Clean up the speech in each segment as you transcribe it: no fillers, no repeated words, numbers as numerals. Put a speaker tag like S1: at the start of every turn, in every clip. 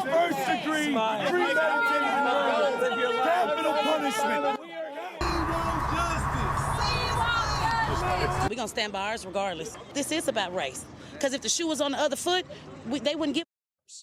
S1: first degree premeditated murder, capital punishment.
S2: We're going to stand by ours regardless. This is about race. Because if the shoe was on the other foot, they wouldn't give.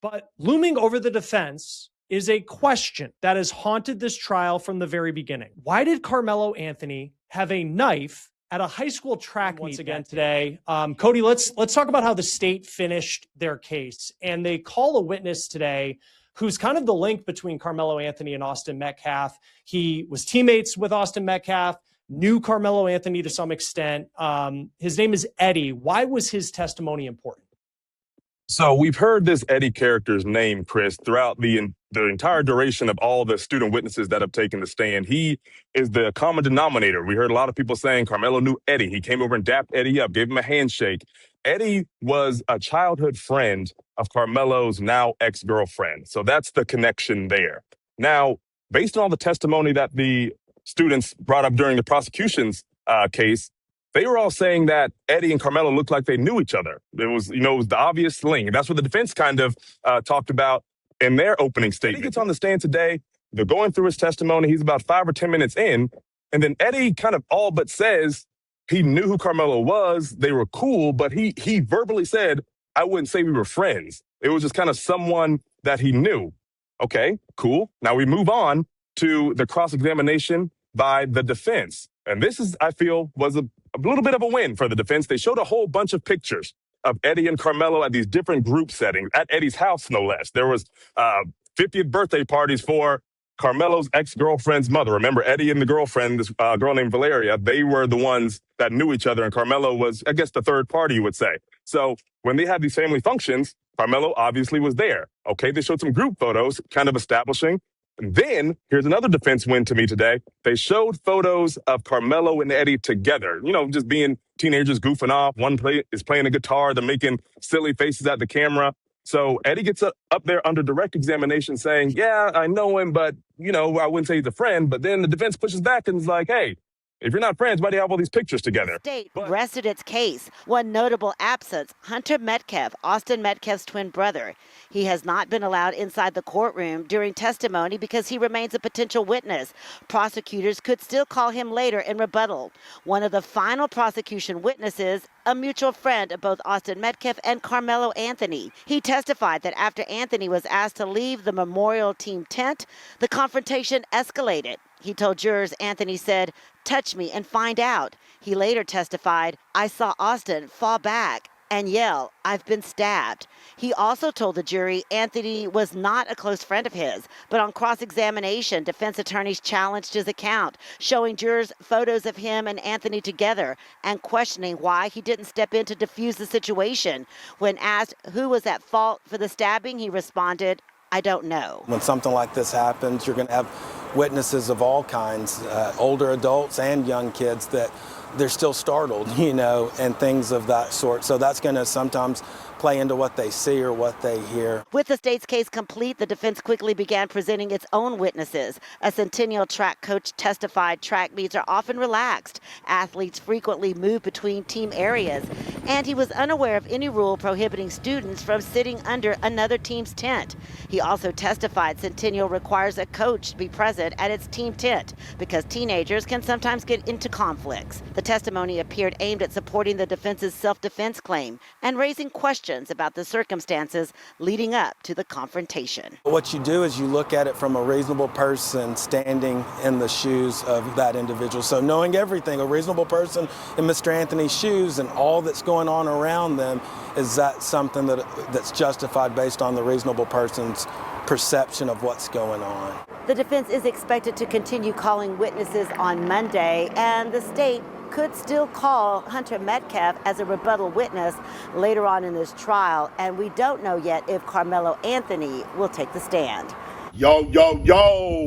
S3: But looming over the defense is a question that has haunted this trial from the very beginning. Why did Karmelo Anthony have a knife at a high school track meet once again today? Cody, let's talk about how the state finished their case. And they call a witness today who's kind of the link between Karmelo Anthony and Austin Metcalf. He was teammates with Austin Metcalf, knew Karmelo Anthony to some extent. His name is Eddie. Why was his testimony important?
S4: So we've heard this Eddie character's name, Chris, throughout the entire duration of all the student witnesses that have taken the stand. He is the common denominator. We heard a lot of people saying Karmelo knew Eddie. He came over and dapped Eddie up, gave him a handshake. Eddie was a childhood friend of Karmelo's now ex-girlfriend. So that's the connection there. Now, based on all the testimony that the students brought up during the prosecution's case, they were all saying that Eddie and Karmelo looked like they knew each other. It was the obvious link. That's what the defense kind of talked about in their opening statement. Eddie gets on the stand today. They're going through his testimony. He's about 5 or 10 minutes in. And then Eddie kind of all but says he knew who Karmelo was. They were cool, but he verbally said, I wouldn't say we were friends. It was just kind of someone that he knew. Okay, cool. Now we move on to the cross-examination by the defense. And this is, I feel, was a little bit of a win for the defense. They showed a whole bunch of pictures of Eddie and Karmelo at these different group settings, at Eddie's house, no less. There was 50th birthday parties for Karmelo's ex-girlfriend's mother. Remember, Eddie and the girlfriend, this girl named Valeria, they were the ones that knew each other, and Karmelo was, I guess, the third party, you would say. So when they had these family functions, Karmelo obviously was there. Okay, they showed some group photos, kind of establishing. And then, here's another defense win to me today. They showed photos of Karmelo and Eddie together, just being teenagers goofing off. One is playing a guitar. They're making silly faces at the camera. So Eddie gets up there under direct examination saying, yeah, I know him, but, I wouldn't say he's a friend. But then the defense pushes back and is like, hey, if you're not friends, why do you have all these pictures together?
S5: The state rested its case. One notable absence, Hunter Metcalf, Austin Metcalf's twin brother. He has not been allowed inside the courtroom during testimony because he remains a potential witness. Prosecutors could still call him later in rebuttal. One of the final prosecution witnesses, a mutual friend of both Austin Metcalf and Karmelo Anthony. He testified that after Anthony was asked to leave the memorial team tent, the confrontation escalated. He told jurors Anthony said, touch me and find out. He later testified, I saw Austin fall back and yell, I've been stabbed. He also told the jury Anthony was not a close friend of his, but on cross-examination, defense attorneys challenged his account, showing jurors photos of him and Anthony together and questioning why he didn't step in to defuse the situation. When asked who was at fault for the stabbing, he responded, I don't know.
S6: When something like this happens, you're going to have witnesses of all kinds, older adults and young kids that they're still startled, and things of that sort. So that's going to sometimes play into what they see or what they hear.
S5: With the state's case complete, the defense quickly began presenting its own witnesses. A Centennial track coach testified track meets are often relaxed. Athletes frequently move between team areas, and he was unaware of any rule prohibiting students from sitting under another team's tent. He also testified Centennial requires a coach to be present at its team tent because teenagers can sometimes get into conflicts. The testimony appeared aimed at supporting the defense's self-defense claim and raising questions about the circumstances leading up to the confrontation.
S6: What you do is you look at it from a reasonable person standing in the shoes of that individual. So knowing everything, a reasonable person in Mr. Anthony's shoes and all that's going on around them, is that something that's justified based on the reasonable person's perception of what's going on?
S5: The defense is expected to continue calling witnesses on Monday, and the state could still call Hunter Metcalf as a rebuttal witness later on in this trial, and we don't know yet if Karmelo Anthony will take the stand.
S1: Yo,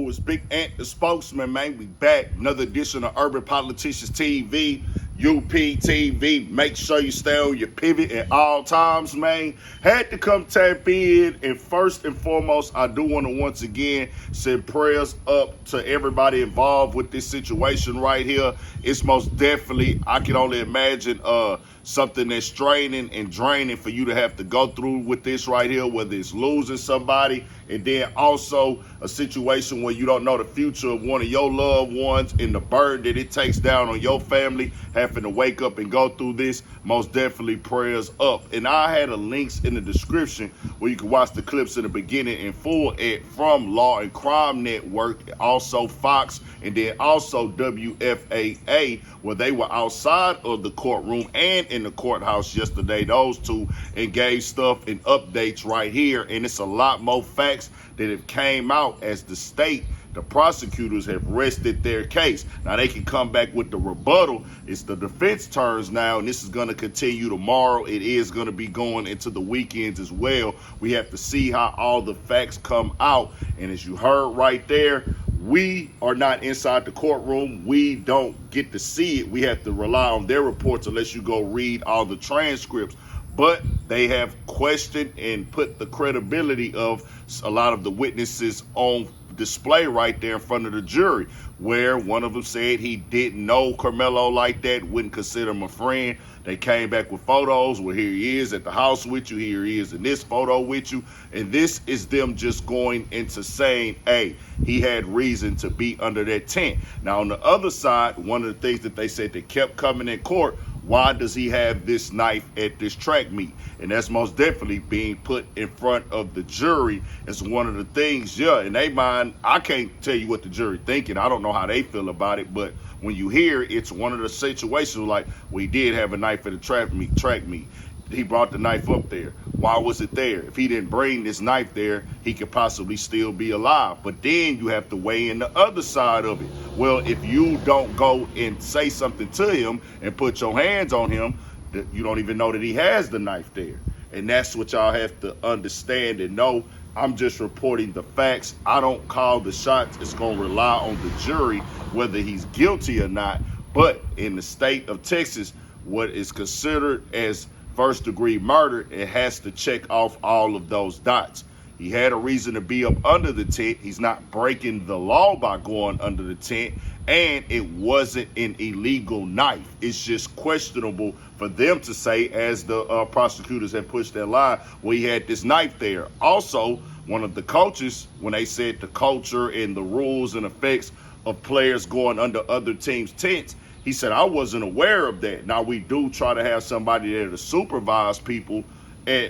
S1: it's Big Ant, the spokesman, man. We back. Another edition of Urban Politicians TV, UPTV. Make sure you stay on your pivot at all times, man. Had to come tap in. And first and foremost, I do want to once again send prayers up to everybody involved with this situation right here. It's most definitely, I can only imagine, something that's straining and draining for you to have to go through with this right here, whether it's losing somebody, and then also a situation where you don't know the future of one of your loved ones and the burden that it takes down on your family, having to wake up and go through this. Most definitely prayers up. And I had a links in the description where you can watch the clips in the beginning in full from Law and Crime Network, also Fox, and then also WFAA, where they were outside of the courtroom and in the courthouse yesterday. Those two engaged stuff and updates right here, and it's a lot more facts that have came out as the prosecutors have rested their case. Now they can come back with the rebuttal. It's the defense turns now, and this is going to continue tomorrow. It is going to be going into the weekends as well. We have to see how all the facts come out. And as you heard right there, we are not inside the courtroom. We don't get to see it. We have to rely on their reports unless you go read all the transcripts. But they have questioned and put the credibility of a lot of the witnesses on display right there in front of the jury, where one of them said he didn't know Karmelo like that, wouldn't consider him a friend. They came back with photos where here he is at the house with you, here he is in this photo with you, and this is them just going into saying, hey, he had reason to be under that tent. Now on the other side, one of the things that they said that kept coming in court, why does he have this knife at this track meet? And that's most definitely being put in front of the jury as one of the things, in their mind. I can't tell you what the jury thinking. I don't know how they feel about it, but when you hear it's one of the situations like, we did have a knife at a track meet. He brought the knife up there. Why was it there? If he didn't bring this knife there, he could possibly still be alive. But then you have to weigh in the other side of it. Well, if you don't go and say something to him and put your hands on him, you don't even know that he has the knife there. And that's what y'all have to understand and know. I'm just reporting the facts. I don't call the shots. It's going to rely on the jury whether he's guilty or not. But in the state of Texas, what is considered as first-degree murder, it has to check off all of those dots. He had a reason to be up under the tent. He's not breaking the law by going under the tent, and it wasn't an illegal knife. It's just questionable for them to say, as the prosecutors have pushed their line, well, he had this knife there. Also, one of the coaches, when they said the culture and the rules and effects of players going under other teams' tents, he said, I wasn't aware of that. Now, we do try to have somebody there to supervise people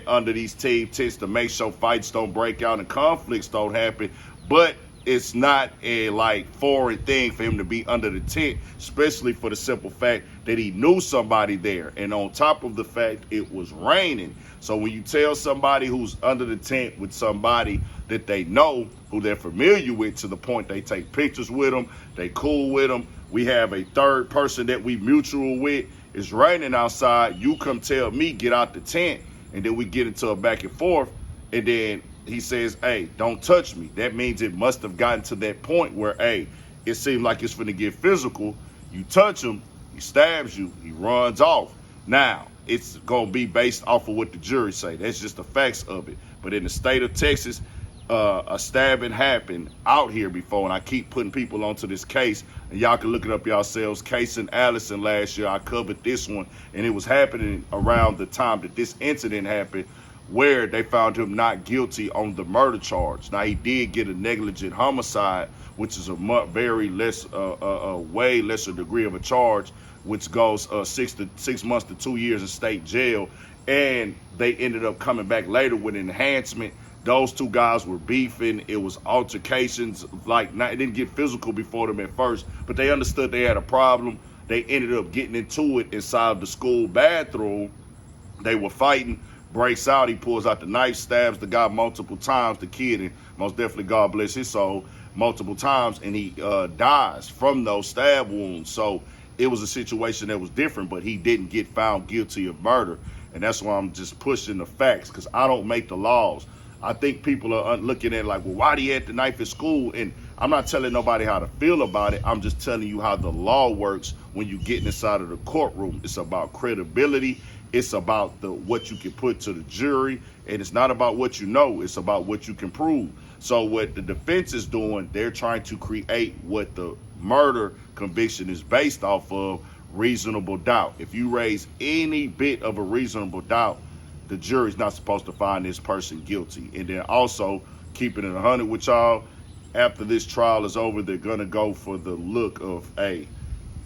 S1: under these team tents to make sure fights don't break out and conflicts don't happen. But it's not a foreign thing for him to be under the tent, especially for the simple fact that he knew somebody there. And on top of the fact it was raining. So when you tell somebody who's under the tent with somebody that they know, who they're familiar with, to the point they take pictures with them, they cool with them, we have a third person that we mutual with, it's raining outside, you come tell me get out the tent, and then we get into a back and forth, and then he says, hey, don't touch me. That means it must have gotten to that point where, hey, it seemed like it's finna get physical. You touch him, he stabs you, he runs off. Now, it's gonna be based off of what the jury say. That's just the facts of it. But in the state of Texas, a stabbing happened out here before, and I keep putting people onto this case, and y'all can look it up yourselves. Case in Allison last year, I covered this one, and it was happening around the time that this incident happened, where they found him not guilty on the murder charge. Now, he did get a negligent homicide, which is a way lesser degree of a charge, which goes 6 months to 2 years in state jail, and they ended up coming back later with enhancement. Those two guys were beefing. It was altercations. It didn't get physical before them at first, but they understood they had a problem. They ended up getting into it inside the school bathroom. They were fighting. Breaks out. He pulls out the knife, stabs the guy multiple times, the kid, and most definitely God bless his soul, multiple times, and he dies from those stab wounds. So it was a situation that was different, but he didn't get found guilty of murder. And that's why I'm just pushing the facts, because I don't make the laws. I think people are looking at like, well, why do you have the knife at school? And I'm not telling nobody how to feel about it. I'm just telling you how the law works when you get inside of the courtroom. It's about credibility. It's about what you can put to the jury. And it's not about what you know. It's about what you can prove. So what the defense is doing, they're trying to create what the murder conviction is based off of, reasonable doubt. If you raise any bit of a reasonable doubt, the jury's not supposed to find this person guilty. And then also, keeping it 100 with y'all, after this trial is over, they're gonna go for the look of, hey,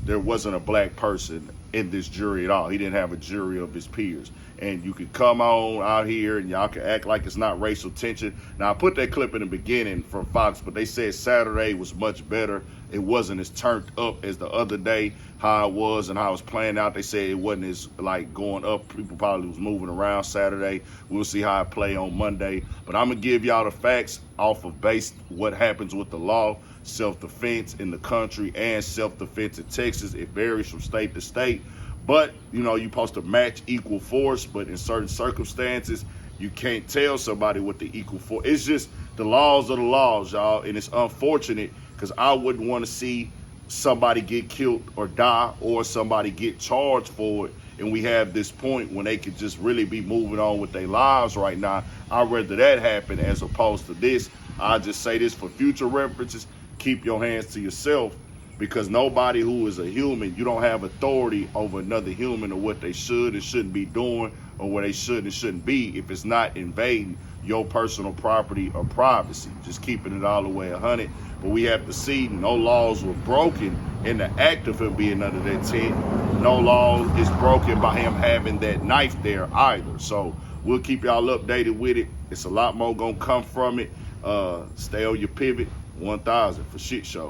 S1: there wasn't a black person in this jury at all. He didn't have a jury of his peers. And you could come on out here and y'all can act like it's not racial tension. Now, I put that clip in the beginning from Fox, but they said Saturday was much better. It wasn't as turned up as the other day, how it was and how it was playing out. They said it wasn't as like going up. People probably was moving around Saturday. We'll see how it play on Monday. But I'm gonna give y'all the facts off of based what happens with the law, self-defense in the country and self-defense in Texas. It varies from state to state. But, you know, you're supposed to match equal force, but in certain circumstances, you can't tell somebody what the equal force. It's just the laws are the laws, y'all, and it's unfortunate because I wouldn't want to see somebody get killed or die or somebody get charged for it, and we have this point when they could just really be moving on with their lives right now. I'd rather that happen as opposed to this. I just say this for future references, keep your hands to yourself. Because nobody who is a human, you don't have authority over another human or what they should and shouldn't be doing or what they should and shouldn't be if it's not invading your personal property or privacy. Just keeping it all the way 100. But we have to see no laws were broken in the act of him being under that tent. No law is broken by him having that knife there either. So we'll keep y'all updated with it. It's a lot more gonna come from it. Stay on your pivot. 1000 for shit show.